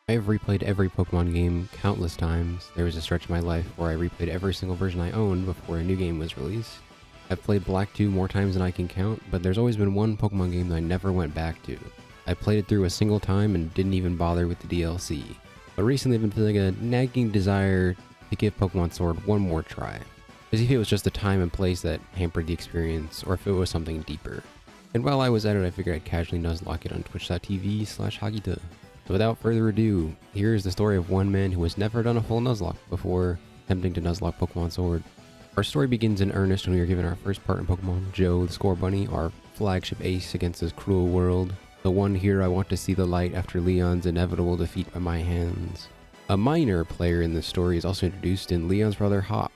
I have replayed every Pokemon game countless times. There was a stretch of my life where I replayed every single version I owned before a new game was released. I've played Black 2 more times than I can count, but there's always been one Pokemon game that I never went back to. I played it through a single time and didn't even bother with the DLC. But recently I've been feeling a nagging desire to give Pokemon Sword one more try. To see if it was just the time and place that hampered the experience, or if it was something deeper. And while I was at it, I figured I'd casually Nuzlocke it on twitch.tv/Hagita. So without further ado, here is the story of one man who has never done a full Nuzlocke before attempting to Nuzlocke Pokemon Sword. Our story begins in earnest when we are given our first part in Pokemon, Joe the Score Bunny, our flagship ace against this cruel world. The one here I want to see the light after Leon's inevitable defeat by my hands. A minor player in this story is also introduced in Leon's brother Hop.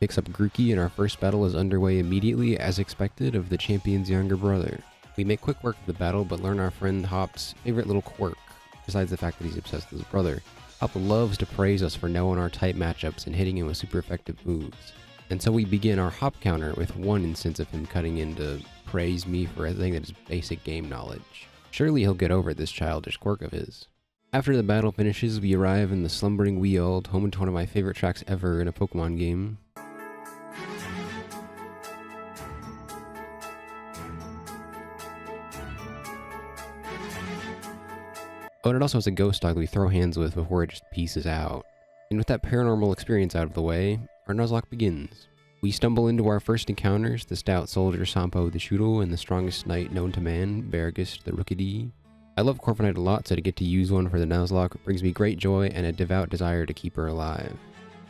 Picks up Grookey and our first battle is underway immediately as expected of the champion's younger brother. We make quick work of the battle but learn our friend Hop's favorite little quirk. Besides the fact that he's obsessed with his brother, Hop loves to praise us for knowing our tight matchups and hitting him with super effective moves. And so we begin our Hop counter with one instance of him cutting in to praise me for a thing that is basic game knowledge. Surely he'll get over this childish quirk of his. After the battle finishes, we arrive in the slumbering Weald, home to one of my favorite tracks ever in a Pokemon game. Oh, and it also has a ghost dog that we throw hands with before it just pieces out. And with that paranormal experience out of the way, our Nuzlocke begins. We stumble into our first encounters, the stout soldier Sampo the Shoodle and the strongest knight known to man, Bergus the Rookidee. I love Corviknight a lot, so to get to use one for the Nuzlocke brings me great joy and a devout desire to keep her alive.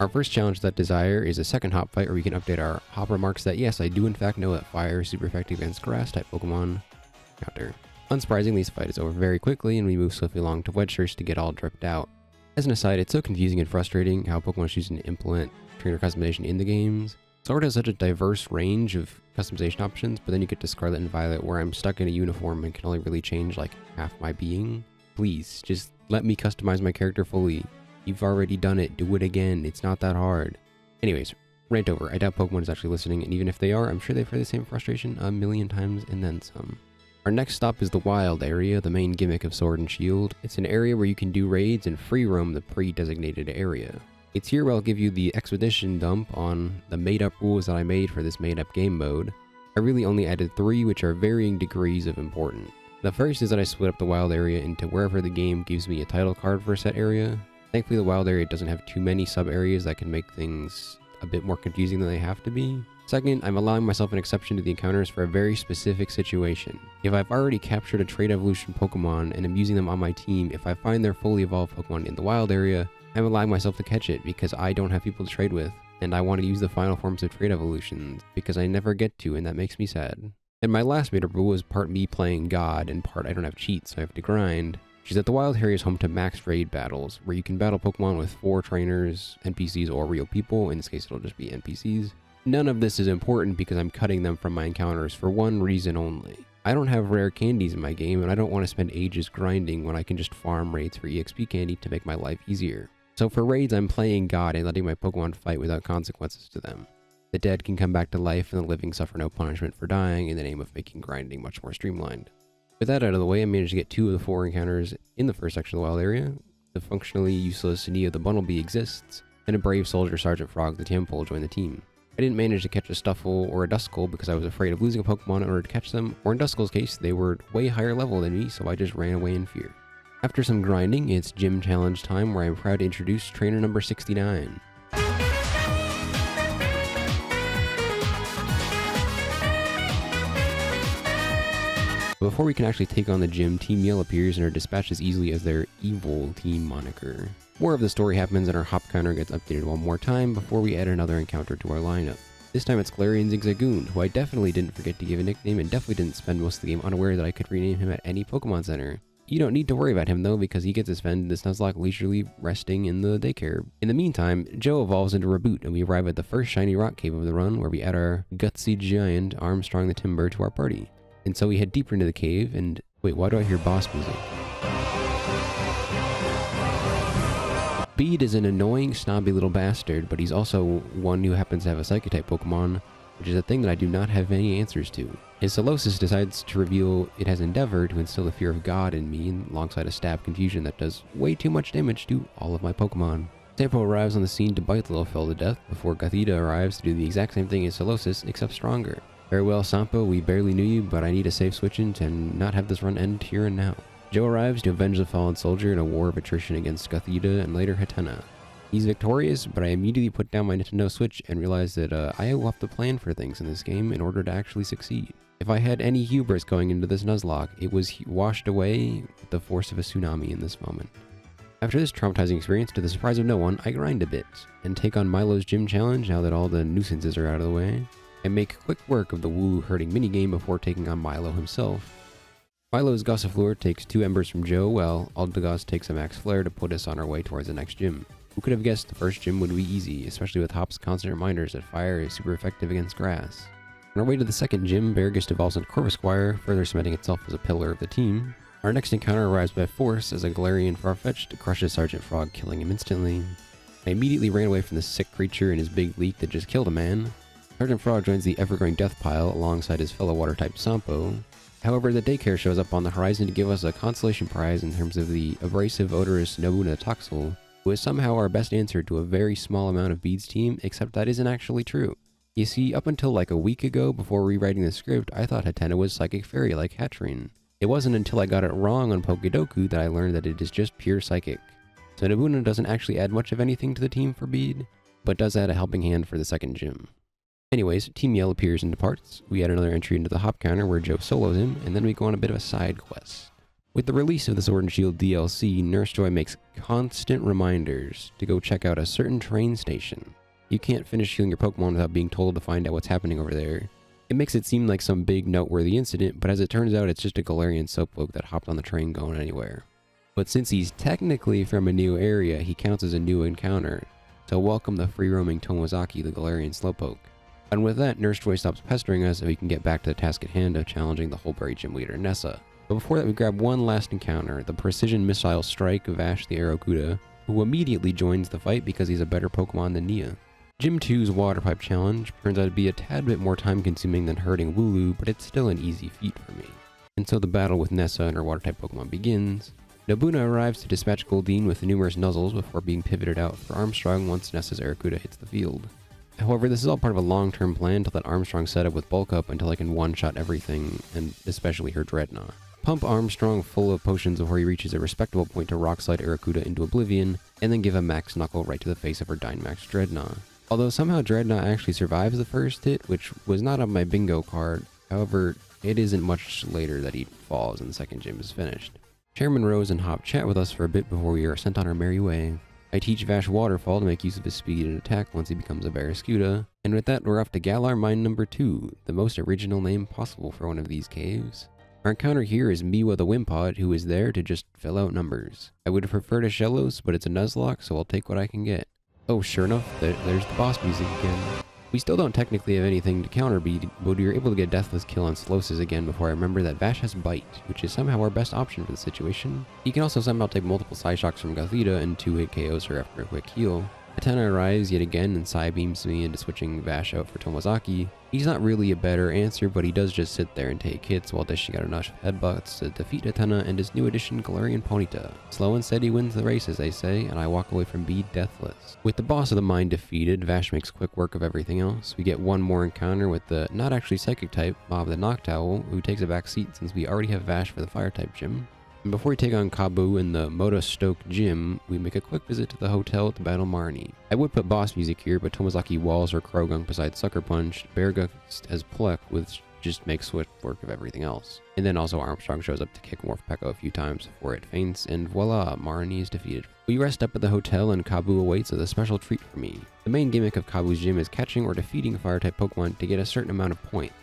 Our first challenge to that desire is a second Hop fight where we can update our Hop remarks that yes, I do in fact know that fire is super effective against grass type Pokemon. Counter. Unsurprisingly, this fight is over very quickly and we move swiftly along to Wedgehurst to get all dripped out. As an aside, it's so confusing and frustrating how Pokemon choose to implement trainer customization in the games. Sword has such a diverse range of customization options, but then you get to Scarlet and Violet where I'm stuck in a uniform and can only really change like half my being. Please, just let me customize my character fully. You've already done it, do it again, it's not that hard. Anyways, rant over. I doubt Pokemon is actually listening, and even if they are, I'm sure they've heard the same frustration a million times and then some. Our next stop is the Wild area, the main gimmick of Sword and Shield. It's an area where you can do raids and free roam the pre-designated area. It's here where I'll give you the expedition dump on the made-up rules that I made for this made-up game mode. I really only added 3, which are varying degrees of important. The first is that I split up the Wild area into wherever the game gives me a title card for a set area. Thankfully the Wild area doesn't have too many sub-areas that can make things a bit more confusing than they have to be. Second, I'm allowing myself an exception to the encounters for a very specific situation. If I've already captured a Trade Evolution Pokemon and am using them on my team, if I find their fully evolved Pokemon in the Wild area, I'm allowing myself to catch it because I don't have people to trade with, and I want to use the final forms of Trade Evolutions because I never get to, and that makes me sad. And my last made-up rule is part me playing God and part I don't have cheats, so I have to grind. Which is that the Wild area is home to max raid battles, where you can battle Pokemon with 4 trainers, NPCs, or real people. In this case, it'll just be NPCs. None of this is important because I'm cutting them from my encounters for one reason only. I don't have rare candies in my game and I don't want to spend ages grinding when I can just farm raids for EXP candy to make my life easier. So for raids, I'm playing God and letting my Pokemon fight without consequences to them. The dead can come back to life and the living suffer no punishment for dying in the name of making grinding much more streamlined. With that out of the way, I managed to get 2 of the 4 encounters in the first section of the Wild area. The functionally useless Nia the Bumblebee exists, and a brave soldier Sergeant Frog the Tampole joined the team. I didn't manage to catch a Stuffle or a Duskull because I was afraid of losing a Pokemon in order to catch them, or in Duskull's case, they were way higher level than me, so I just ran away in fear. After some grinding, it's gym challenge time where I'm proud to introduce trainer number 69. Before we can actually take on the gym, Team Yell appears and are dispatched as easily as their evil team moniker. More of the story happens and our Hop counter gets updated one more time before we add another encounter to our lineup. This time it's Galarian Zigzagoon, who I definitely didn't forget to give a nickname and definitely didn't spend most of the game unaware that I could rename him at any Pokemon Center. You don't need to worry about him though because he gets to spend this Nuzlocke leisurely resting in the daycare. In the meantime, Joe evolves into Reboot and we arrive at the first shiny rock cave of the run where we add our gutsy giant Armstrong the Timber to our party. And so we head deeper into the cave and... wait, why do I hear boss music? Bede is an annoying, snobby little bastard, but he's also one who happens to have a Psychic-type Pokemon, which is a thing that I do not have any answers to. His Solosis decides to reveal it has endeavored to instill the fear of God in me alongside a stab confusion that does way too much damage to all of my Pokemon. Sampo arrives on the scene to bite Little Phil to death before Gothita arrives to do the exact same thing as Solosis, except stronger. Very well, Sampo, we barely knew you, but I need a safe switch in to not have this run end here and now. Joe arrives to avenge the fallen soldier in a war of attrition against Gothita and later Hatenna. He's victorious, but I immediately put down my Nintendo Switch and realized that I will have to plan for things in this game in order to actually succeed. If I had any hubris going into this Nuzlocke, it was washed away with the force of a tsunami in this moment. After this traumatizing experience, to the surprise of no one, I grind a bit and take on Milo's gym challenge now that all the nuisances are out of the way, and make quick work of the Wooloo herding minigame before taking on Milo himself. Milo's Gossifleur takes 2 embers from Joe, while Aldegos takes a Max Flare to put us on our way towards the next gym. Who could have guessed the first gym would be easy, especially with Hop's constant reminders that fire is super effective against grass. On our way to the second gym, Beargist evolves into Corvisquire, further cementing itself as a pillar of the team. Our next encounter arrives by force as a Galarian Farfetch'd crushes Sergeant Frog, killing him instantly. I immediately ran away from this sick creature and his big leak that just killed a man. Sergeant Frog joins the ever-growing death pile alongside his fellow water-type Sampo. However, the daycare shows up on the horizon to give us a consolation prize in terms of the abrasive, odorous Nobuna Toxel, who is somehow our best answer to a very small amount of Bede's team, except that isn't actually true. You see, up until like a week ago, before rewriting the script, I thought Hatenna was Psychic Fairy like Hatterene. It wasn't until I got it wrong on Pokedoku that I learned that it is just pure Psychic. So Nobuna doesn't actually add much of anything to the team for Bede, but does add a helping hand for the second gym. Anyways, Team Yell appears and departs. We add another entry into the Hop counter where Joe solos him, and then we go on a bit of a side quest. With the release of the Sword and Shield DLC, Nurse Joy makes constant reminders to go check out a certain train station. You can't finish healing your Pokemon without being told to find out what's happening over there. It makes it seem like some big noteworthy incident, but as it turns out, it's just a Galarian Slowpoke that hopped on the train going anywhere. But since he's technically from a new area, he counts as a new encounter, so welcome the free-roaming Tomozaki, the Galarian Slowpoke. And with that, Nurse Joy stops pestering us so we can get back to the task at hand of challenging the Hulberry gym leader, Nessa. But before that, we grab one last encounter, the Precision Missile Strike of Vash the Arrokuda, who immediately joins the fight because he's a better Pokemon than Nia. Gym 2's Water Pipe Challenge turns out to be a tad bit more time-consuming than herding Wooloo, but it's still an easy feat for me. And so the battle with Nessa and her Water-type Pokemon begins. Nobuna arrives to dispatch Goldeen with numerous nuzzles before being pivoted out for Armstrong once Nessa's Arrokuda hits the field. However, this is all part of a long-term plan to let Armstrong set up with Bulk Up until I can one-shot everything, and especially her Dreadnought. Pump Armstrong full of potions before he reaches a respectable point to Rock Slide Arrokuda into oblivion, and then give a Max Knuckle right to the face of her Dynamax Dreadnought. Although somehow Dreadnought actually survives the first hit, which was not on my bingo card, however, it isn't much later that he falls and the second gym is finished. Chairman Rose and Hop chat with us for a bit before we are sent on our merry way. I teach Vash Waterfall to make use of his speed and attack once he becomes a Barraskewda, and with that we're off to Galar Mine number 2, the most original name possible for one of these caves. Our encounter here is Miwa the Wimpod, who is there to just fill out numbers. I would have preferred a Shellos, but it's a Nuzlocke, so I'll take what I can get. Oh, sure enough, there's the boss music again. We still don't technically have anything to counter Bede, but we were able to get a Deathless kill on Sloses again before I remember that Vash has Bite, which is somehow our best option for the situation. He can also somehow take multiple Psyshocks from Gothita and 2-hit KOs her after a quick heal. Hatenna arrives yet again and Psybeams me into switching Vash out for Tomozaki. He's not really a better answer, but he does just sit there and take hits while dishing out enough headbutts to defeat Hatenna and his new addition Galarian Ponyta. Slow and steady wins the race, as they say, and I walk away from Bede deathless. With the boss of the mine defeated, Vash makes quick work of everything else. We get one more encounter with the not actually psychic type, Bob the Noctowl, who takes a back seat since we already have Vash for the fire type gym. And before we take on Kabu in the Moda Stoke gym, we make a quick visit to the hotel to battle Marnie. I would put boss music here, but Tomozaki walls or Krogung besides Sucker Punch, Beargust has Pluck, which just makes swift work of everything else. And then also Armstrong shows up to kick Morphpeko a few times before it faints, and voila, Marnie is defeated. We rest up at the hotel and Kabu awaits as a special treat for me. The main gimmick of Kabu's gym is catching or defeating fire-type Pokemon to get a certain amount of points.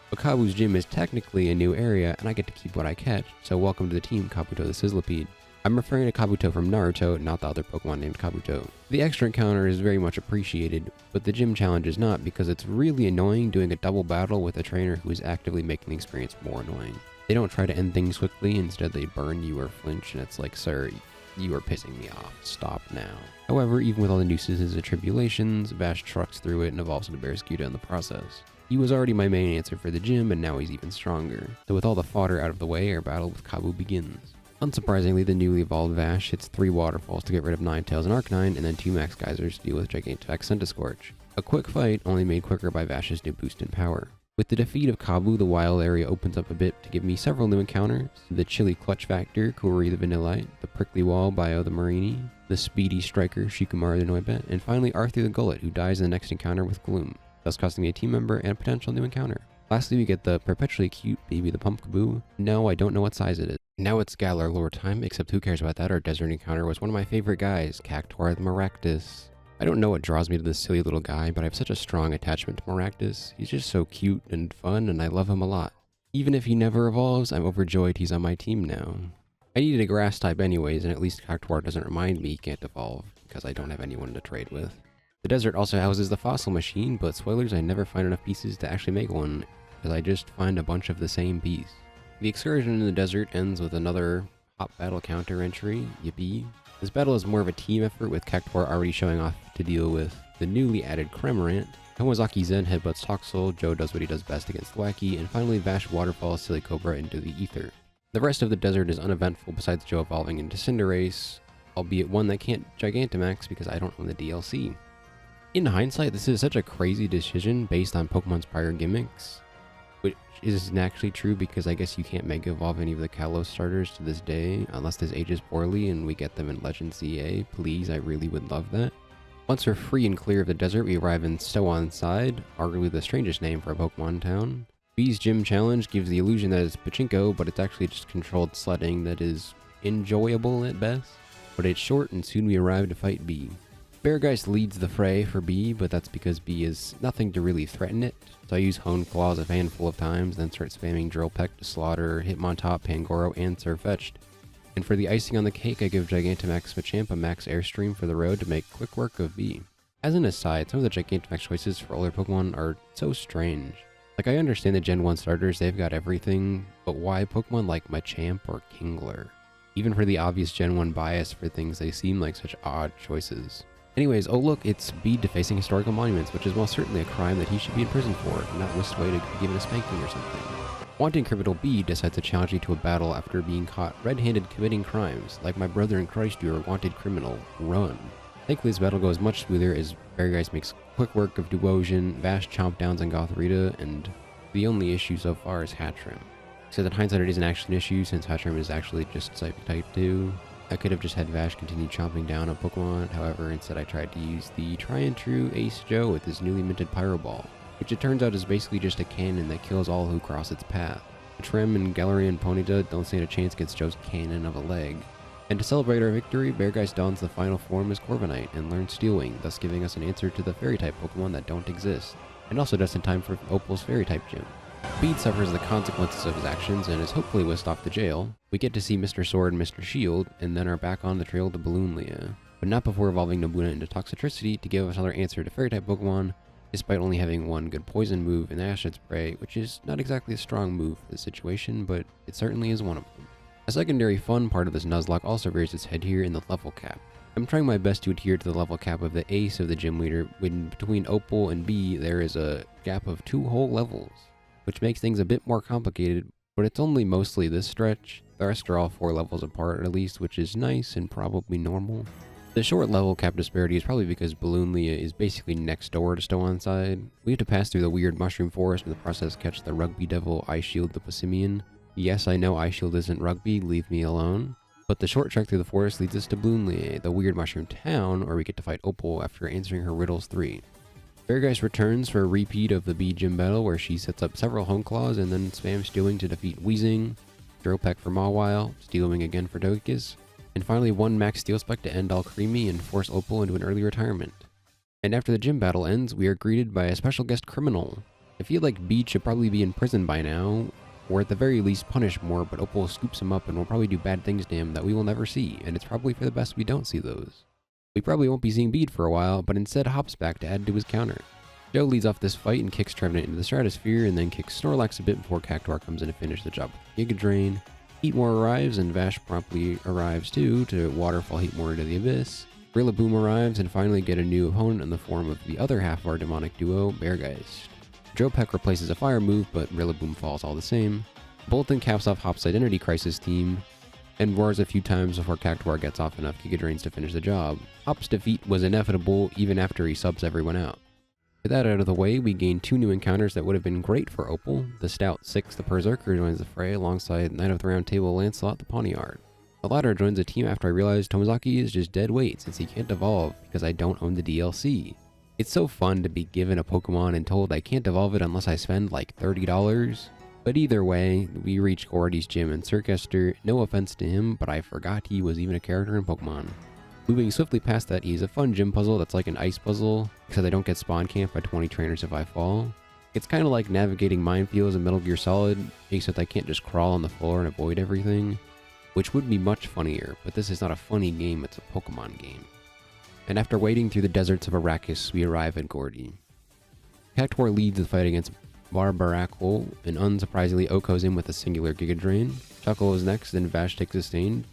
But Kabu's gym is technically a new area, and I get to keep what I catch, so welcome to the team, Kabuto the Sizzlipede. I'm referring to Kabuto from Naruto, not the other Pokemon named Kabuto. The extra encounter is very much appreciated, but the gym challenge is not, because it's really annoying doing a double battle with a trainer who is actively making the experience more annoying. They don't try to end things quickly, instead they burn you or flinch, and it's like, sir, you are pissing me off, stop now. However, even with all the nuisances and tribulations, Vash trucks through it and evolves into Barraskewda in the process. He was already my main answer for the gym, and now he's even stronger. So with all the fodder out of the way, our battle with Kabu begins. Unsurprisingly, the newly evolved Vash hits 3 waterfalls to get rid of Ninetales and Arcanine, and then 2 Max Geysers to deal with Gigantamax Centiskorch. A quick fight, only made quicker by Vash's new boost in power. With the defeat of Kabu, the wild area opens up a bit to give me several new encounters: the Chilly Clutch Factor, Kuri the Vanillite, the Prickly Wall, Bio the Marini, the Speedy Striker, Shikamaru the Noibat, and finally Arthur the Gullet, who dies in the next encounter with Gloom, thus costing me a team member and a potential new encounter. Lastly, we get the perpetually cute baby the Pumpkaboo. No, I don't know what size it is. Now it's Galar lore time, except who cares about that? Our desert encounter was one of my favorite guys, Cactuar the Maractus. I don't know what draws me to this silly little guy, but I have such a strong attachment to Maractus. He's just so cute and fun, and I love him a lot. Even if he never evolves, I'm overjoyed he's on my team now. I needed a grass type anyways, and at least Cactuar doesn't remind me he can't evolve, because I don't have anyone to trade with. The desert also houses the fossil machine, but spoilers, I never find enough pieces to actually make one, because I just find a bunch of the same piece. The excursion in the desert ends with another hot battle counter entry, yippee. This battle is more of a team effort, with Cactuar already showing off to deal with the newly added Cramorant. Tomozaki Zen headbutts Toxel, Joe does what he does best against Wacky, and finally Vash waterfalls Silly Cobra into the ether. The rest of the desert is uneventful besides Joe evolving into Cinderace, albeit one that can't Gigantamax because I don't own the DLC. In hindsight, this is such a crazy decision based on Pokemon's prior gimmicks, which isn't actually true because I guess you can't Mega Evolve any of the Kalos starters to this day, unless this ages poorly and we get them in Legends CA. Please, I really would love that. Once we're free and clear of the desert, we arrive in Stow-on-Side, arguably the strangest name for a Pokemon town. B's Gym Challenge gives the illusion that it's Pachinko, but it's actually just controlled sledding that is enjoyable at best. But it's short, and soon we arrive to fight B. Beargeist leads the fray for B, but that's because B is nothing to really threaten it. So I use Hone Claws a handful of times, then start spamming Drill Peck to slaughter Hitmontop, Pangoro, and Sirfetch'd. And for the icing on the cake, I give Gigantamax Machamp a max Airstream for the road to make quick work of B. As an aside, some of the Gigantamax choices for older Pokemon are so strange. Like, I understand the Gen 1 starters, they've got everything, but why Pokemon like Machamp or Kingler? Even for the obvious Gen 1 bias for things, they seem like such odd choices. Anyways, oh look, it's Bede defacing historical monuments, which is most certainly a crime that he should be in prison for, not whisked away to be given a spanking or something. Wanting criminal Bede decides to challenge you to a battle after being caught red-handed committing crimes, like my brother in Christ, you are a wanted criminal, run. Thankfully this battle goes much smoother as Beargeist makes quick work of Duosion, Vash chomp downs on Gothorita, and the only issue so far is Hatchrim. So in hindsight it isn't actually an issue since Hatchrim is actually just Psychic type 2. I could have just had Vash continue chomping down on Pokemon, however instead I tried to use the tried and true Ace Joe with his newly minted Pyro Ball, which it turns out is basically just a cannon that kills all who cross its path. Trem and Galarian and Ponyta don't stand a chance against Joe's cannon of a leg. And to celebrate our victory, Beargeist dons the final form as Corviknight and learns Steel Wing, thus giving us an answer to the Fairy-type Pokemon that don't exist, and also just in time for Opal's Fairy-type gym. Bede suffers the consequences of his actions and is hopefully whisked off to jail. We get to see Mr. Sword and Mr. Shield, and then are back on the trail to Balloonlia, but not before evolving Nobuna into Toxtricity to give us another answer to Fairy-type Pokemon, despite only having one good poison move in Acid Spray, which is not exactly a strong move for the situation, but it certainly is one of them. A secondary fun part of this Nuzlocke also rears its head here in the level cap. I'm trying my best to adhere to the level cap of the ace of the gym leader, when between Opal and B there is a gap of 2 whole levels, which makes things a bit more complicated, but it's only mostly this stretch. The rest are all 4 levels apart at least, which is nice and probably normal. The short level cap disparity is probably because Balloonlia is basically next door to Stow-on-Side. We have to pass through the weird mushroom forest in the process catch the Rugby Devil, Ice Shield the Passimian. Yes, I know Ice Shield isn't Rugby, leave me alone. But the short trek through the forest leads us to Balloonlia, the weird mushroom town, where we get to fight Opal after answering her riddles 3. Beargeist returns for a repeat of the Bee Gym battle where she sets up several Home Claws and then spams Steel Wing to defeat Weezing, Drill Peck for Mawile, Steel Wing again for Togekiss, and finally one Max Steel Spike to end all Creamy and force Opal into an early retirement. And after the gym battle ends, we are greeted by a special guest criminal. I feel like Bede should probably be in prison by now, or at the very least punished more, but Opal scoops him up and will probably do bad things to him that we will never see, and it's probably for the best we don't see those. We probably won't be seeing Bede for a while, but instead hops back to add to his counter. Joe leads off this fight and kicks Trevenant into the stratosphere, and then kicks Snorlax a bit before Cactuar comes in to finish the job with Giga Drain. Heatmore arrives, and Vash promptly arrives too, to waterfall Heatmore into the abyss. Rillaboom arrives, and finally get a new opponent in the form of the other half of our demonic duo, Beargeist. Drill Peck replaces a fire move, but Rillaboom falls all the same. Bolton caps off Hop's Identity Crisis team, and roars a few times before Cactuar gets off enough Giga Drains to finish the job. Hop's defeat was inevitable even after he subs everyone out. With that out of the way, we gain 2 new encounters that would have been great for Opal. The Stout 6, the Berserker, joins the fray alongside Knight of the Round Table Lancelot the Pawniard. The latter joins the team after I realized Tomozaki is just dead weight since he can't evolve because I don't own the DLC. It's so fun to be given a Pokemon and told I can't evolve it unless I spend like $30. But either way, we reach Gordy's gym in Circaster. No offense to him, but I forgot he was even a character in Pokemon. Moving swiftly past that, he's a fun gym puzzle that's like an ice puzzle, except I don't get spawn camped by 20 trainers if I fall. It's kind of like navigating minefields in Metal Gear Solid, except I can't just crawl on the floor and avoid everything, which would be much funnier, but this is not a funny game, it's a Pokemon game. And after wading through the deserts of Arrakis, we arrive at Gordy. Cactuar leads the fight against Barbaracle, and unsurprisingly Oko's in with a singular Giga Drain. Shuckle is next, then Vash takes a Sustained,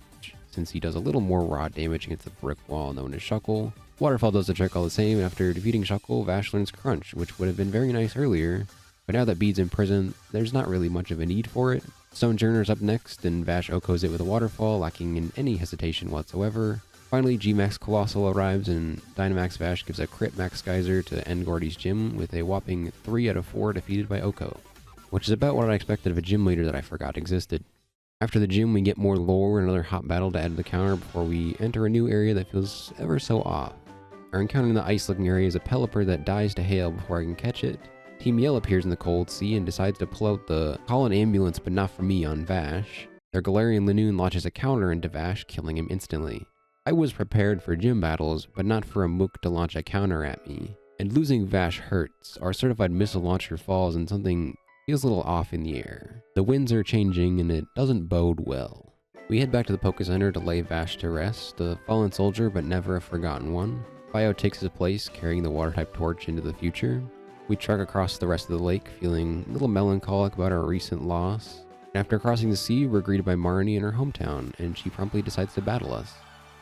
since he does a little more raw damage against the brick wall known as Shuckle. Waterfall does the trick all the same, and after defeating Shuckle, Vash learns Crunch, which would have been very nice earlier, but now that Bede's in prison, there's not really much of a need for it. Stonejourner's up next, and Vash Oko's it with a Waterfall, lacking in any hesitation whatsoever. Finally, G-Max Colossal arrives, and Dynamax Vash gives a crit Max Geyser to end Gordy's gym with a whopping 3 out of 4 defeated by Oko, which is about what I expected of a gym leader that I forgot existed. After the gym, we get more lore and another hot battle to add to the counter before we enter a new area that feels ever so off. Our encounter in the ice-looking area is a Pelipper that dies to hail before I can catch it. Team Yell appears in the cold sea and decides to pull out the call an ambulance but not for me on Vash. Their Galarian Linoon launches a counter into Vash, killing him instantly. I was prepared for gym battles, but not for a Mook to launch a counter at me. And losing Vash hurts. Our certified missile launcher falls and something feels a little off in the air. The winds are changing and it doesn't bode well. We head back to the Poké Center to lay Vash to rest, a fallen soldier but never a forgotten one. Bio takes his place, carrying the water-type torch into the future. We trek across the rest of the lake, feeling a little melancholic about our recent loss. And after crossing the sea, we're greeted by Marnie in her hometown, and she promptly decides to battle us.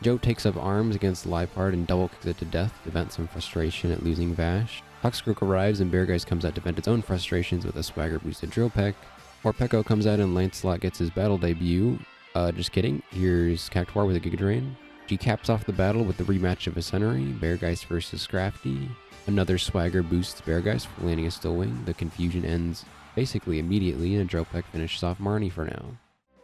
Joe takes up arms against Liepard and double kicks it to death to vent some frustration at losing Vash. Toxicroak arrives and Beargeist comes out to vent its own frustrations with a swagger boosted Drill Peck. Morpeko comes out and Lancelot gets his battle debut. Just kidding. Here's Cactuar with a Giga Drain. She caps off the battle with the rematch of a Century, Beargeist versus Scrafty. Another swagger boosts Beargeist for landing a Still Wing. The confusion ends basically immediately and Drill Peck finishes off Marnie for now.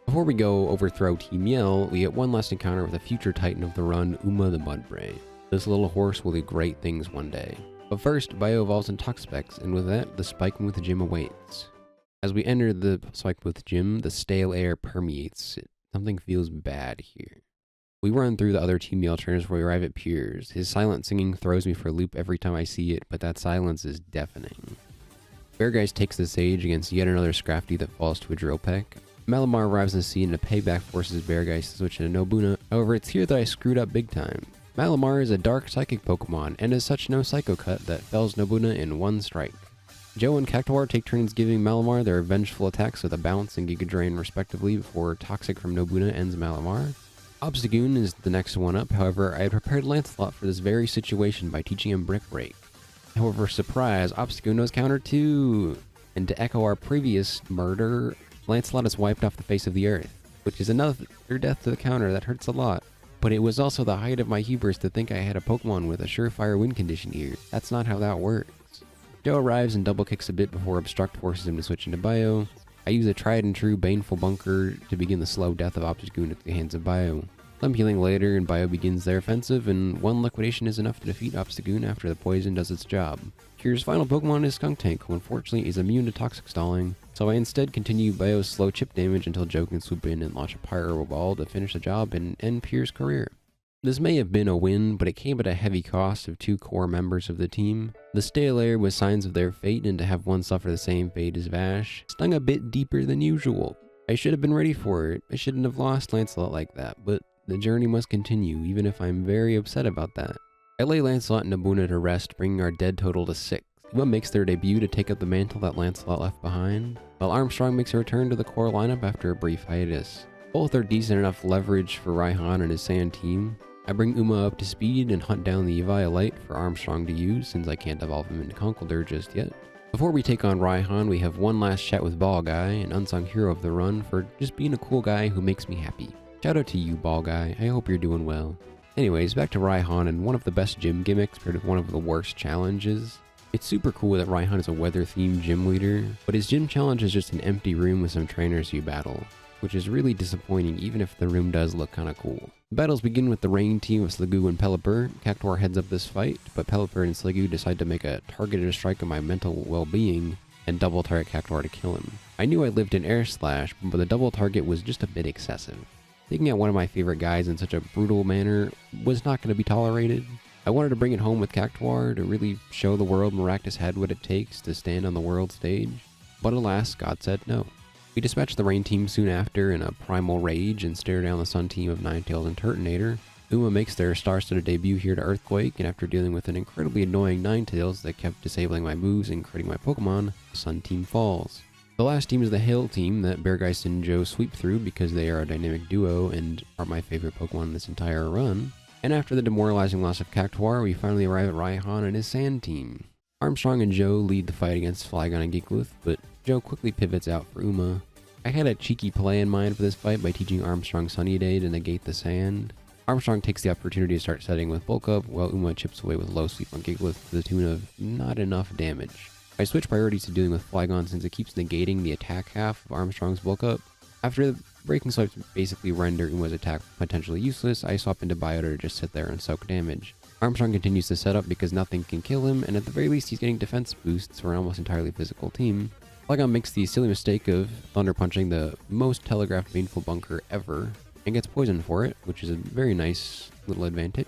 Before we go overthrow Team Yell, we get one last encounter with a future titan of the run, Uma the Mudbray. This little horse will do great things one day. But first, Bio evolves in Toxapex, and with that, the Spikemuth gym awaits. As we enter the Spikemuth gym, the stale air permeates it. Something feels bad here. We run through the other Team Yell trainers before we arrive at Piers. His silent singing throws me for a loop every time I see it, but that silence is deafening. Beargeist takes the Sage against yet another Scrafty that falls to a Drill Peck. Malamar arrives in the scene and a payback forces Beargeist to switch into Nobuna. However, it's here that I screwed up big time. Malamar is a dark psychic Pokemon, and as such no Psycho Cut that fells Nobuna in one strike. Joe and Cactuar take turns giving Malamar their vengeful attacks with a Bounce and Giga Drain respectively before Toxic from Nobuna ends Malamar. Obstagoon is the next one up, however, I had prepared Lancelot for this very situation by teaching him Brick Break. However, surprise, Obstagoon knows counter too! And to echo our previous murder, Lancelot is wiped off the face of the earth, which is another death to the counter that hurts a lot. But it was also the height of my hubris to think I had a Pokemon with a surefire win condition here. That's not how that works. Joe arrives and double kicks a bit before Obstruct forces him to switch into Bio. I use a tried and true Baneful Bunker to begin the slow death of Obstagoon at the hands of Bio. Some healing later and Bio begins their offensive, and one liquidation is enough to defeat Obstagoon after the poison does its job. Kier's final Pokemon is Skuntank, who unfortunately is immune to Toxic Stalling, so I instead continue Bio's slow chip damage until Joe can swoop in and launch a Pyro Ball to finish the job and end Pier's career. This may have been a win, but it came at a heavy cost of 2 core members of the team. The stale air was signs of their fate, and to have one suffer the same fate as Vash stung a bit deeper than usual. I should have been ready for it. I shouldn't have lost Lancelot like that, but the journey must continue, even if I'm very upset about that. I lay Lancelot and Nobuna to rest, bringing our dead total to 6. Uma makes their debut to take up the mantle that Lancelot left behind, while Armstrong makes a return to the core lineup after a brief hiatus. Both are decent enough leverage for Raihan and his Sand team. I bring Uma up to speed and hunt down the Eviolite for Armstrong to use since I can't evolve him into Conkeldurr just yet. Before we take on Raihan, we have one last chat with Ball Guy, an unsung hero of the run, for just being a cool guy who makes me happy. Shout out to you, Ball Guy. I hope you're doing well. Anyways, back to Raihan and one of the best gym gimmicks paired with one of the worst challenges. It's super cool that Raihan is a weather-themed gym leader, but his gym challenge is just an empty room with some trainers you battle, which is really disappointing even if the room does look kinda cool. The battles begin with the rain team of Sliggoo and Pelipper. Cactuar heads up this fight, but Pelipper and Sliggoo decide to make a targeted strike on my mental well-being and double target Cactuar to kill him. I knew I lived in Air Slash, but the double target was just a bit excessive. Taking out one of my favorite guys in such a brutal manner was not going to be tolerated. I wanted to bring it home with Cactuar to really show the world Maractus had what it takes to stand on the world stage, but alas, God said no. We dispatched the rain team soon after in a primal rage and stare down the sun team of Ninetales and Turtonator. Uma makes their star-studded debut here to Earthquake, and after dealing with an incredibly annoying Ninetales that kept disabling my moves and critting my Pokemon, the sun team falls. The last team is the Hail team that Beargeist and Joe sweep through because they are a dynamic duo and are my favorite Pokemon in this entire run. And after the demoralizing loss of Cactuar, we finally arrive at Raihan and his Sand team. Armstrong and Joe lead the fight against Flygon and Gigglypuff, but Joe quickly pivots out for Uma. I had a cheeky play in mind for this fight by teaching Armstrong Sunny Day to negate the sand. Armstrong takes the opportunity to start setting with Bulk Up, while Uma chips away with Low Sweep on Gigglypuff to the tune of not enough damage. I switch priorities to dealing with Flygon since it keeps negating the attack half of Armstrong's Bulk Up. After the Breaking Swipes basically render Uma's attack potentially useless, I swap into Biota to just sit there and soak damage. Armstrong continues to set up because nothing can kill him, and at the very least he's getting defense boosts for an almost entirely physical team. Flygon makes the silly mistake of Thunder Punching the most telegraphed Baneful Bunker ever, and gets poisoned for it, which is a very nice little advantage.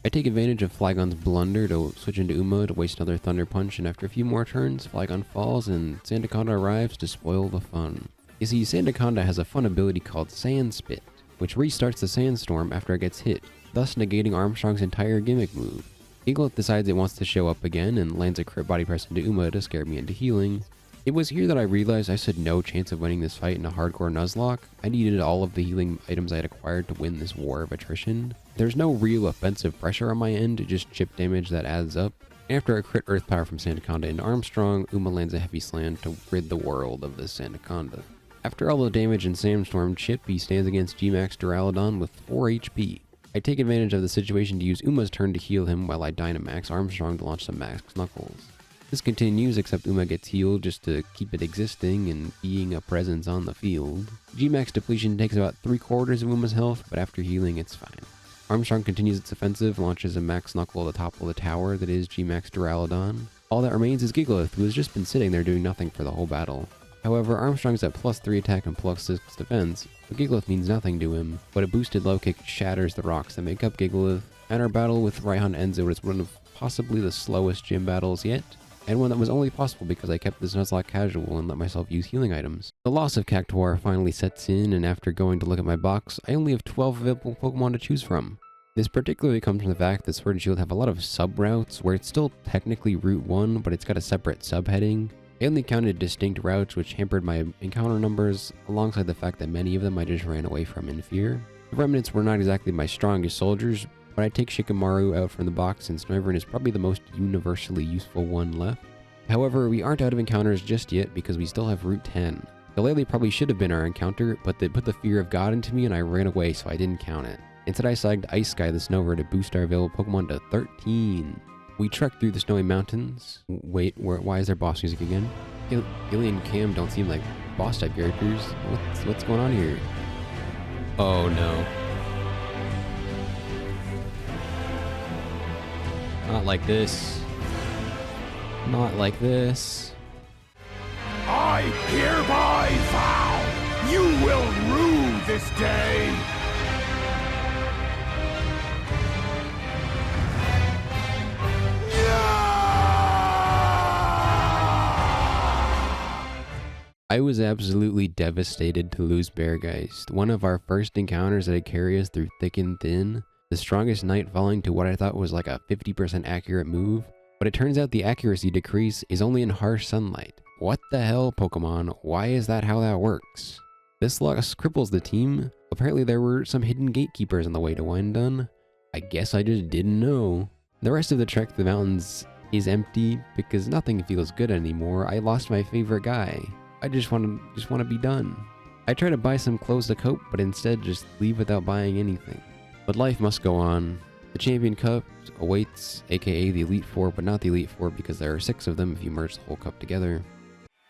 I take advantage of Flygon's blunder to switch into Uma to waste another Thunder Punch, and after a few more turns, Flygon falls and Sandaconda arrives to spoil the fun. You see, Sandaconda has a fun ability called Sand Spit, which restarts the Sandstorm after it gets hit, thus negating Armstrong's entire gimmick move. Gigglypuff decides it wants to show up again and lands a crit body press into Uma to scare me into healing. It was here that I realized I stood no chance of winning this fight in a hardcore Nuzlocke. I needed all of the healing items I had acquired to win this war of attrition. There's no real offensive pressure on my end, just chip damage that adds up. After a crit Earth Power from Sandaconda into Armstrong, Uma lands a heavy slam to rid the world of this Sandaconda. After all the damage in Sandstorm chip, he stands against G-Max Duraludon with 4 HP. I take advantage of the situation to use Uma's turn to heal him while I Dynamax Armstrong to launch some Max Knuckles. This continues, except Uma gets healed just to keep it existing and being a presence on the field. G-Max depletion takes about 3/4 of Uma's health, but after healing it's fine. Armstrong continues its offensive, launches a Max Knuckle at the top of the tower that is G-Max Duraludon. All that remains is Gigglypuff, who has just been sitting there doing nothing for the whole battle. However, Armstrong's at +3 attack and +6 defense, but Gigglypuff means nothing to him, but a boosted low kick shatters the rocks that make up Gigglypuff, and our battle with Raihan ends as one of possibly the slowest gym battles yet, and one that was only possible because I kept this Nuzlocke casual and let myself use healing items. The loss of Cactuar finally sets in, and after going to look at my box, I only have 12 available Pokemon to choose from. This particularly comes from the fact that Sword and Shield have a lot of sub-routes, where it's still technically Route 1, but it's got a separate subheading. I only counted distinct routes, which hampered my encounter numbers, alongside the fact that many of them I just ran away from in fear. The Remnants were not exactly my strongest soldiers, but I take Shikamaru out from the box since Noivern is probably the most universally useful one left. However, we aren't out of encounters just yet because we still have Route 10. Galele probably should have been our encounter, but they put the fear of God into me and I ran away, so I didn't count it. Instead I sagged Ice Sky the Snover to boost our available Pokemon to 13. We trekked through the snowy mountains. Wait, why is there boss music again? Gilly and Cam don't seem like boss type characters. What's going on here? Oh no. Not like this. Not like this. I hereby vow you will rue this day. I was absolutely devastated to lose Beargeist, one of our first encounters that had carried us through thick and thin, the strongest knight falling to what I thought was like a 50% accurate move, but it turns out the accuracy decrease is only in harsh sunlight. What the hell, Pokemon? Why is that how that works? This loss cripples the team. Apparently there were some hidden gatekeepers on the way to Windun. I guess I just didn't know. The rest of the trek through the mountains is empty because nothing feels good anymore. I lost my favorite guy. I just want to be done. I try to buy some clothes to cope, but instead just leave without buying anything. But life must go on. The Champion Cup awaits, aka the Elite Four, but not the Elite Four because there are 6 of them if you merge the whole cup together.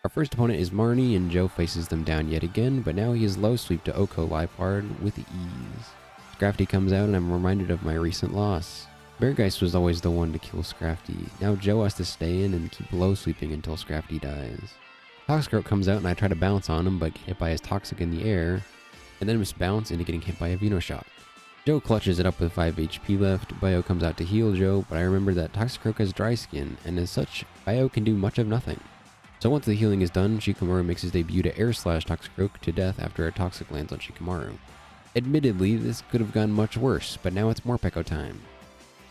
Our first opponent is Marnie, and Joe faces them down yet again, but now he is low sweep to Oko Lipard with ease. Scrafty comes out and I'm reminded of my recent loss. Beargeist was always the one to kill Scrafty. Now Joe has to stay in and keep low sweeping until Scrafty dies. Toxicroak comes out and I try to bounce on him, but get hit by his Toxic in the air, and then misbounce into getting hit by a Venoshock. Joe clutches it up with 5 HP left. Bio comes out to heal Joe, but I remember that Toxicroak has dry skin, and as such, Bio can do much of nothing. So once the healing is done, Shikamaru makes his debut to air slash Toxicroak to death after a Toxic lands on Shikamaru. Admittedly, this could have gone much worse, but now it's Morpeko time.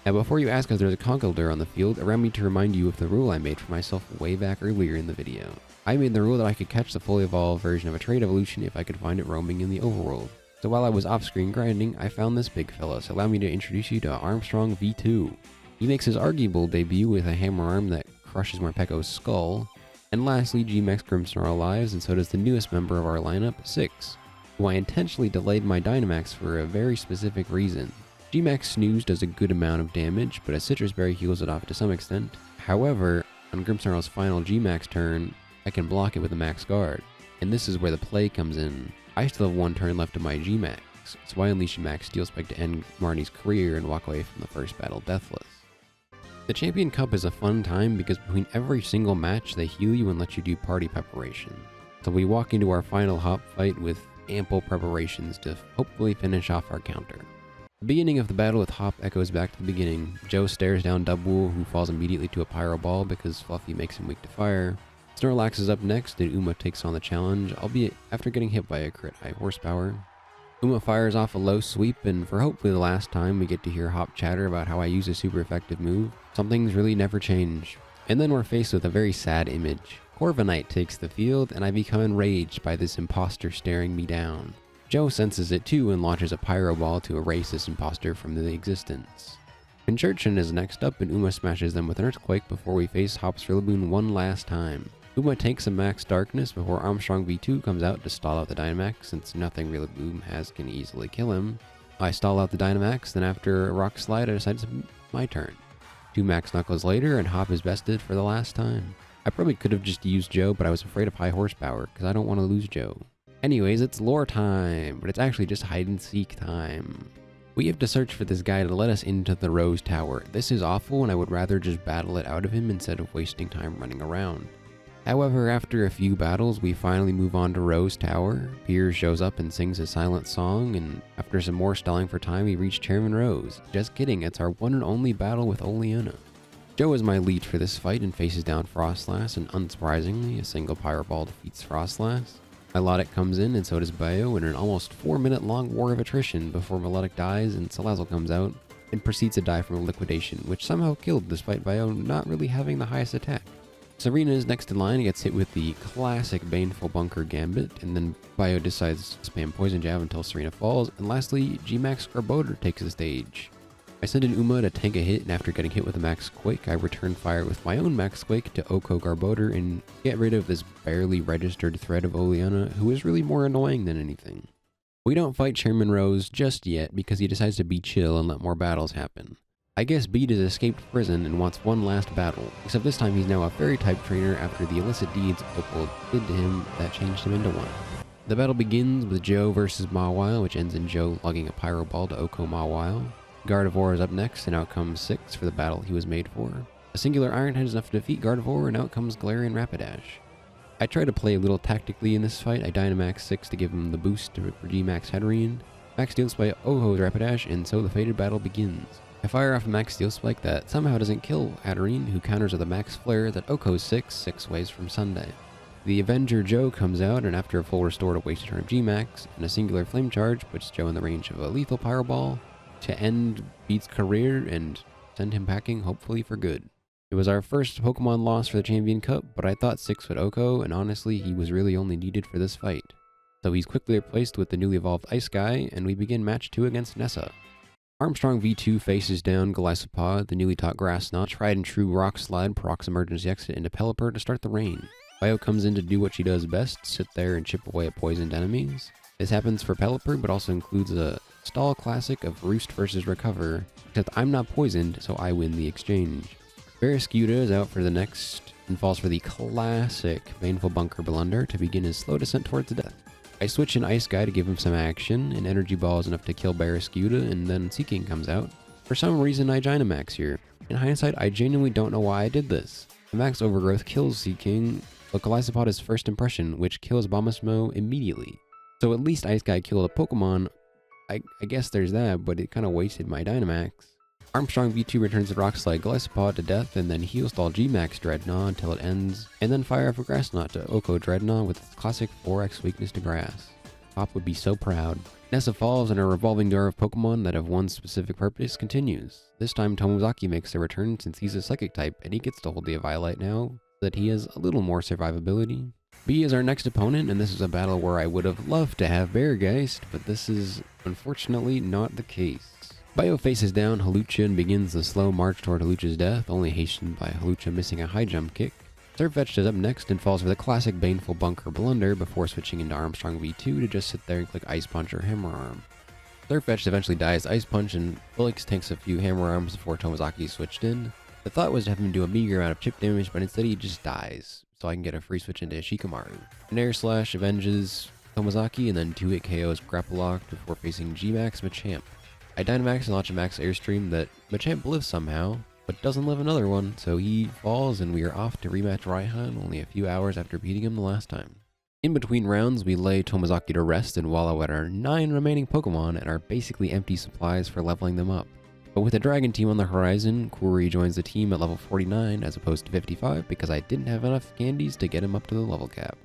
Now before you ask if there's a Conkeldurr on the field, allow me to remind you of the rule I made for myself way back earlier in the video. I made the rule that I could catch the fully evolved version of a trade evolution if I could find it roaming in the overworld. So while I was off-screen grinding, I found this big fella, so allow me to introduce you to Armstrong V2. He makes his arguable debut with a hammer arm that crushes Morpeko's skull. And lastly, G-Max Grimmsnarl lives, and so does the newest member of our lineup, 6, who I intentionally delayed my Dynamax for a very specific reason. G-Max Snooze does a good amount of damage, but a Citrus Berry heals it off to some extent. However, on Grimmsnarl's final G-Max turn, I can block it with a Max Guard. And this is where the play comes in. I still have 1 turn left of my G-Max, so I unleash a Max Steel Spike to end Marnie's career and walk away from the first battle deathless. The Champion Cup is a fun time because between every single match they heal you and let you do party preparation. So we walk into our final hop fight with ample preparations to hopefully finish off our counter. The beginning of the battle with Hop echoes back to the beginning. Joe stares down Dubwool, who falls immediately to a Pyro Ball because Fluffy makes him weak to fire. Snorlax is up next, and Uma takes on the challenge, albeit after getting hit by a crit high horsepower. Uma fires off a low sweep, and for hopefully the last time we get to hear Hop chatter about how I use a super effective move. Some things really never change. And then we're faced with a very sad image. Corviknight takes the field, and I become enraged by this imposter staring me down. Joe senses it too and launches a Pyro Ball to erase this imposter from the existence. Conchurchin is next up, and Uma smashes them with an Earthquake before we face Hop's Rillaboom one last time. Uma takes a Max Darkness before Armstrong V2 comes out to stall out the Dynamax, since nothing Rillaboom has can easily kill him. I stall out the Dynamax, then after a Rock Slide I decide it's my turn. 2 Max Knuckles later, and Hop is bested for the last time. I probably could have just used Joe, but I was afraid of high horsepower, because I don't want to lose Joe. Anyways, it's lore time, but it's actually just hide and seek time. We have to search for this guy to let us into the Rose Tower. This is awful, and I would rather just battle it out of him instead of wasting time running around. However, after a few battles, we finally move on to Rose Tower. Piers shows up and sings a silent song, and after some more stalling for time, we reach Chairman Rose. Just kidding, it's our one and only battle with Oleana. Joe is my lead for this fight and faces down Frostlass, and unsurprisingly, a single Pyro Ball defeats Frostlass. Milotic comes in, and so does Bio, in an almost 4-minute long war of attrition before Milotic dies and Salazzle comes out and proceeds to die from a liquidation, which somehow killed despite Bio not really having the highest attack. Serena is next in line and gets hit with the classic Baneful Bunker Gambit, and then Bio decides to spam Poison Jab until Serena falls, and lastly, G-Max Garbodor takes the stage. I send in Uma to tank a hit, and after getting hit with a Max Quake, I return fire with my own Max Quake to Oko Garbodor and get rid of this barely registered threat of Oleana, who is really more annoying than anything. We don't fight Chairman Rose just yet because he decides to be chill and let more battles happen. I guess Bede has escaped prison and wants one last battle, except this time he's now a fairy-type trainer after the illicit deeds Opal did to him that changed him into one. The battle begins with Joe versus Mawile, which ends in Joe lugging a Pyro Ball to Oko Mawile. Gardevoir is up next, and out comes 6 for the battle he was made for. A singular Iron Head is enough to defeat Gardevoir, and out comes Galarian Rapidash. I try to play a little tactically in this fight. I Dynamax 6 to give him the boost for G-Max Hatterene. Max Steel Spike Oho's Rapidash, and so the fated battle begins. I fire off a Max Steel Spike that somehow doesn't kill Hatterene, who counters with a Max Flare that Oko's 6 ways from Sunday. The Avenger Joe comes out, and after a full restore to waste a turn of G-Max, and a singular Flame Charge puts Joe in the range of a lethal Pyro Ball to end Bede's career and send him packing, hopefully for good. It was our first Pokemon loss for the Champion Cup, but I thought 6 would Oko, and honestly, he was really only needed for this fight. So he's quickly replaced with the newly evolved Ice Guy, and we begin match 2 against Nessa. Armstrong V2 faces down Golisopod, the newly taught grass knot, tried and true rock slide, procs emergency exit into Pelipper to start the rain. Bio comes in to do what she does best, sit there and chip away at poisoned enemies. This happens for Pelipper, but also includes a stall classic of Roost versus Recover, except I'm not poisoned, so I win the exchange. Barrascuda is out for the next, and falls for the classic Baneful Bunker Blunder to begin his slow descent towards death. I switch in Ice Guy to give him some action, and Energy Ball is enough to kill Barrascuda, and then Seeking comes out. For some reason I Dynamax here. In hindsight, I genuinely don't know why I did this. The Max Overgrowth kills Seeking, but Golisopod is first impression, which kills Bombasmo immediately. So at least Ice Guy killed a Pokemon. I guess there's that, but it kind of wasted my Dynamax. Armstrong V2 returns the Rock Slide Golisopod to death, and then Heal Stall G-Max Dreadnought until it ends, and then fire off a Grass Knot to Oko Dreadnought with its classic 4x weakness to grass. Pop would be so proud. Nessa falls, and a revolving door of Pokemon that have one specific purpose continues. This time Tomozaki makes a return since he's a Psychic type, and he gets to hold the Eviolite now, so that he has a little more survivability. B is our next opponent, and this is a battle where I would have loved to have Beargeist, but this is unfortunately not the case. Bio faces down Hawlucha and begins the slow march toward Hawlucha's death, only hastened by Hawlucha missing a high jump kick. Surfetch'd is up next and falls for the classic Baneful Bunker Blunder before switching into Armstrong V2 to just sit there and click Ice Punch or Hammer Arm. Surfetch'd eventually dies Ice Punch, and Bullix takes a few Hammer Arms before Tomozaki switched in. The thought was to have him do a meager amount of chip damage, but instead he just dies, so I can get a free switch into Shikamaru. An Air Slash avenges Tomozaki, and then 2-hit KOs Grapple Lock before facing G-Max Machamp. I Dynamax and launch a Max Airstream that Machamp lives somehow, but doesn't live another one, so he falls and we are off to rematch Raihan only a few hours after beating him the last time. In between rounds, we lay Tomozaki to rest and wallow at our 9 remaining Pokemon and our basically empty supplies for leveling them up. But with a Dragon team on the horizon, Kuri joins the team at level 49 as opposed to 55 because I didn't have enough candies to get him up to the level cap.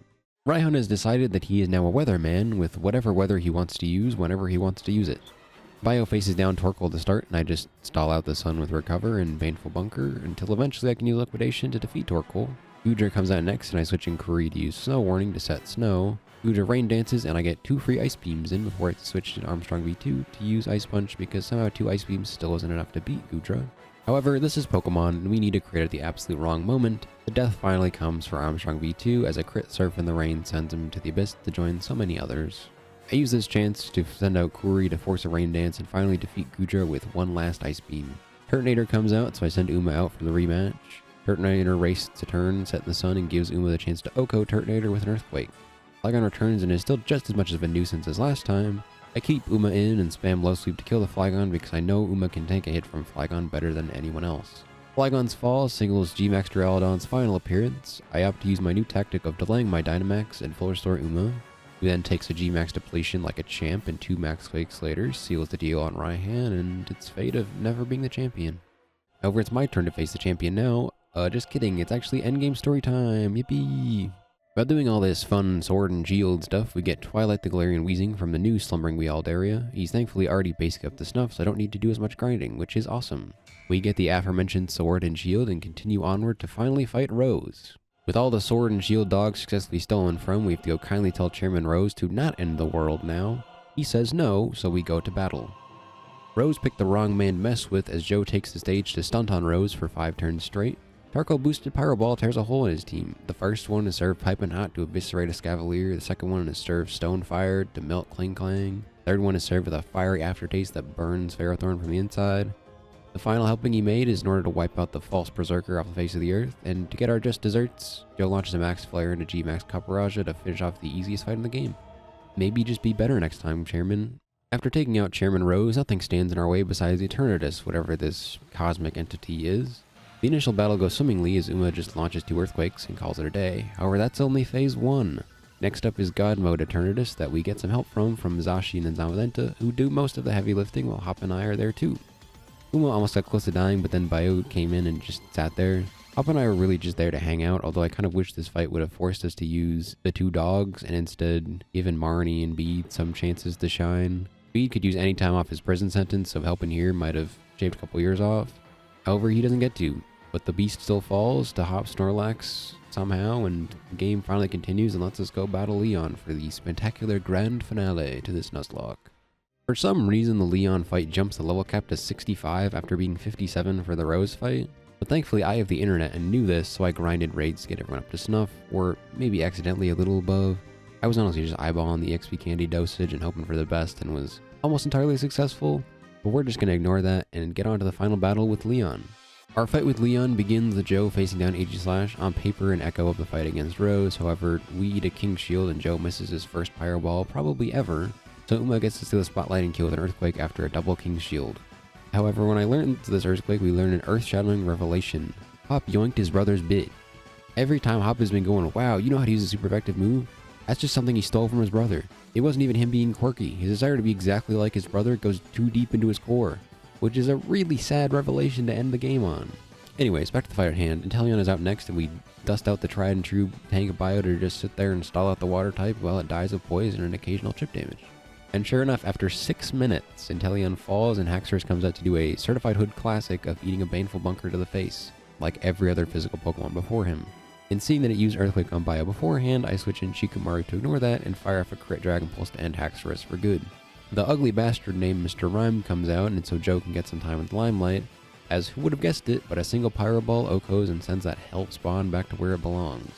Raihan has decided that he is now a weatherman with whatever weather he wants to use whenever he wants to use it. Bio faces down Torkoal to start, and I just stall out the sun with Recover and Baneful Bunker until eventually I can use Liquidation to defeat Torkoal. Goodra comes out next, and I switch in Kuri to use Snow Warning to set Snow. Goodra Rain Dances, and I get 2 free Ice Beams in before I switch to Armstrong V2 to use Ice Punch because somehow 2 Ice Beams still isn't enough to beat Goodra. However, this is Pokemon, and we need to crit at the absolute wrong moment. The death finally comes for Armstrong V2 as a crit Surf in the Rain sends him to the abyss to join so many others. I use this chance to send out Kuri to force a Rain Dance and finally defeat Goodra with one last Ice Beam. Turtonator comes out, so I send Uma out for the rematch. Turtonator races a turn, set in the sun, and gives Uma the chance to Oko Turtonator with an Earthquake. Flygon returns and is still just as much of a nuisance as last time. I keep Uma in and spam Low Sweep to kill the Flygon because I know Uma can tank a hit from Flygon better than anyone else. Flygon's fall signals G-Max Duraludon's final appearance. I opt to use my new tactic of delaying my Dynamax and full restore Uma, who then takes a G-Max depletion like a champ, and 2 Max Quakes later seals the deal on Raihan and its fate of never being the champion. However, it's my turn to face the champion now. Just kidding, it's actually endgame story time, yippee! While doing all this fun Sword and Shield stuff, we get Twilight the Galarian Weezing from the new Slumbering Weald area. He's thankfully already basic up to snuff, so I don't need to do as much grinding, which is awesome. We get the aforementioned Sword and Shield and continue onward to finally fight Rose. With all the Sword and Shield dogs successfully stolen from, we have to go kindly tell Chairman Rose to not end the world now. He says no, so we go to battle. Rose picked the wrong man to mess with as Joe takes the stage to stunt on Rose for 5 turns straight. Tarko boosted Pyro Ball tears a hole in his team. The first one is served Piping Hot to eviscerate a Scavalier. The second one is served Stone Fire to melt Kling Klang. The third one is served with a fiery aftertaste that burns Ferrothorn from the inside. The final helping he made is in order to wipe out the false Berserker off the face of the earth, and to get our just desserts, Joe launches a Max Flare into G-Max Caparaja to finish off the easiest fight in the game. Maybe just be better next time, Chairman. After taking out Chairman Rose, nothing stands in our way besides Eternatus, whatever this cosmic entity is. The initial battle goes swimmingly as Uma just launches 2 Earthquakes and calls it a day. However, that's only Phase 1. Next up is God Mode Eternatus that we get some help from Zacian and Zamazenta, who do most of the heavy lifting while Hop and I are there too. Uma almost got close to dying, but then Bio came in and just sat there. Hop and I were really just there to hang out, although I kind of wish this fight would have forced us to use the 2 dogs and instead given Marnie and Bede some chances to shine. Bede could use any time off his prison sentence, so helping here might have shaved a couple years off. However, he doesn't get to, but the beast still falls to Hop Snorlax somehow, and the game finally continues and lets us go battle Leon for the spectacular grand finale to this Nuzlocke. For some reason, the Leon fight jumps the level cap to 65 after being 57 for the Rose fight, but thankfully I have the internet and knew this, so I grinded raids to get everyone up to snuff, or maybe accidentally a little above. I was honestly just eyeballing the XP candy dosage and hoping for the best, and was almost entirely successful, but we're just going to ignore that and get on to the final battle with Leon. Our fight with Leon begins with Joe facing down Aegislash, on paper an echo of the fight against Rose. However, we eat a King's Shield and Joe misses his first Pyro Ball probably ever, so Uma gets to steal the spotlight and kill with an Earthquake after a double King's Shield. However, when I learned this Earthquake, we learned an earth-shattering revelation. Hop yoinked his brother's bit. Every time Hop has been going, wow, you know how to use a super effective move? That's just something he stole from his brother. It wasn't even him being quirky. His desire to be exactly like his brother goes too deep into his core, which is a really sad revelation to end the game on. Anyways, back to the fight at hand. Inteleon is out next, and we dust out the tried and true tank of bio to just sit there and stall out the water type while it dies of poison and occasional chip damage. And sure enough, after 6 minutes, Inteleon falls and Haxorus comes out to do a certified hood classic of eating a baneful bunker to the face, like every other physical Pokemon before him. And seeing that it used Earthquake on bio beforehand, I switch in Shikamaru to ignore that and fire off a crit Dragon Pulse to end Haxorus for good. The ugly bastard named Mr. Rhyme comes out, and so Joe can get some time in the limelight, as who would have guessed it, but a single Pyro Ball Okos and sends that Help Spawn back to where it belongs.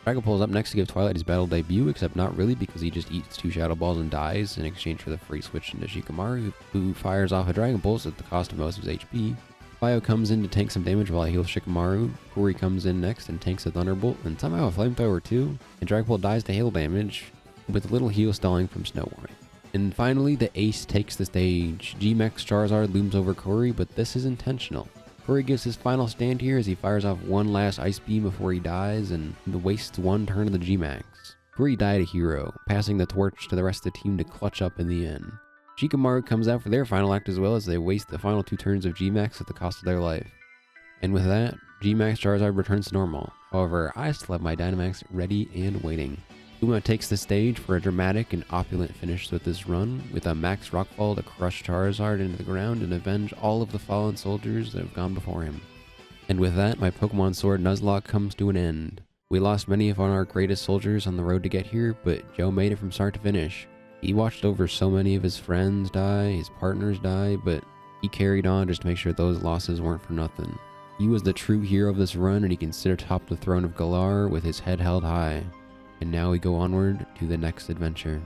Dragon Pulse up next to give Twilight his battle debut, except not really because he just eats 2 Shadow Balls and dies in exchange for the free switch into Shikamaru, who fires off a Dragon Pulse at the cost of most of his HP. Bio comes in to tank some damage while I heal Shikamaru. Kuri comes in next and tanks a Thunderbolt, and somehow a Flamethrower too, and Dragon Pulse dies to hail damage, with a little heal stalling from Snow White. And finally, the ace takes the stage. G-Max Charizard looms over Kuri, but this is intentional. Kuri gives his final stand here as he fires off one last Ice Beam before he dies, and wastes one turn of the G-Max. Kuri died a hero, passing the torch to the rest of the team to clutch up in the end. Shikamaru comes out for their final act as well, as they waste the final 2 turns of G-Max at the cost of their life. And with that, G-Max Charizard returns to normal. However, I still have my Dynamax ready and waiting. Uma takes the stage for a dramatic and opulent finish with this run, with a Max Rockfall to crush Charizard into the ground and avenge all of the fallen soldiers that have gone before him. And with that, my Pokemon Sword Nuzlocke comes to an end. We lost many of our greatest soldiers on the road to get here, but Joe made it from start to finish. He watched over so many of his friends die, his partners die, but he carried on just to make sure those losses weren't for nothing. He was the true hero of this run, and he can sit atop the throne of Galar with his head held high. And now we go onward to the next adventure.